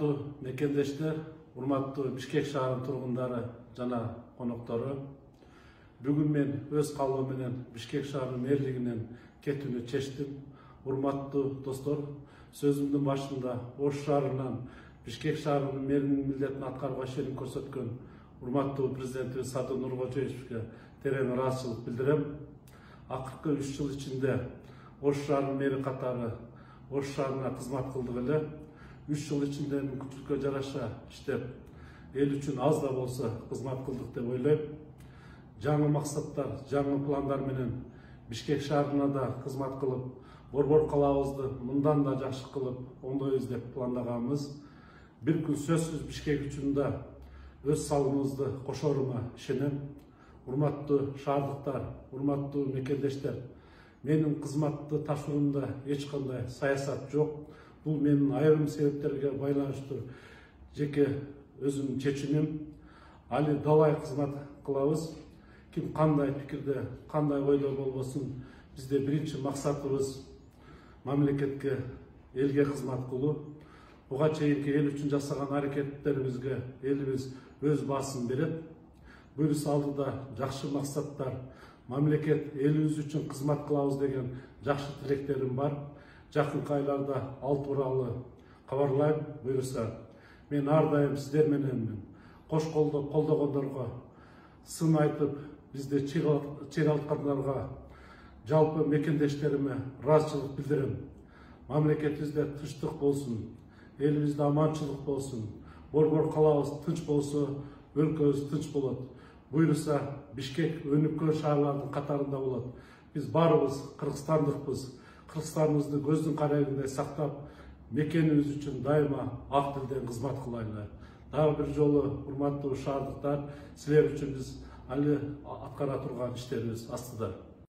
Урматтуу мекендештер, урматтуу Бишкек шаарынын тургундары жана коноктору. Бүгүн мен өз калыбы менен Бишкек шаарынын мэрлигинен кетүүнү чечтим. Урматтуу достор, сөзүмдүн башында Ош шаарынан Бишкек шаарынын мэринин милдетин аткарууга шерин көрсөткөн урматтуу президентибиз Садыр Нуркожоевичке терең ыраазычылык билдирем. Акыркы 3 жыл ичинде Ош шаарынын мэри катары Ош шаарына кызмат кылдык эле. 3 жыл ичинде мүмкүнчүлүккө жараша иштеп, эл үчүн аз да болсо кызмат кылдык деп ойлойм. Жаңы максаттар, жаңы пландар менен Бишкек шаарына да кызмат кылып, Борбор калабызды мындан да жакшы кылып оңдойбуз деп пландаганбыз. Бир күн сөзсүз Бишкек үчүн да өз салымыбызды кошорума ишенем. Урматтуу шаардыктар, урматтуу мекендештер, менин кызматты тапшыруумда эч кандай саясат жок. Бул менин айрым себептерге байланыштуу жеке өзүмдүн чечимим. Али далай кызмат кылабыз. Ким кандай пикирде, кандай ойдо болбосун, бизде биринчи максатыбыз мамлекетке, элге кызмат кылуу. Буга чейинки эл үчүн жасаган аракеттерибизге элибиз өз баасын берет. Буюрса алдыда жакшы максаттар, мамлекет элибиз үчүн кызмат кылабыз деген жакшы тилектерим бар. Жакынкы айларда ал тууралуу кабарлайм. Буюрса мен ар дайым сиздер мененмин. Кош колдогондорго, сын айтып, бизди чыйралткандарга, жалпы мекендештериме ыраазычылык билдирем. Мамлекетибизде тынчтык болсун, элибизде аманчылык болсун, Борбор калабыз тынч болсо, өлкөбүз тынч болот. Буюрса Бишкек өнүккөн шаарлардын катарында болот. Биз баарыбыз кыргызстандыкпыз. Кыргызстаныбызды көздүн карайгындай сактап, мекенибиз үчүн дайыма ак тилден кызмат кылайлы. Дагы бир жолу урматтуу шаардыктар, силер үчүн биз али аткара турган иштерибиз астыда.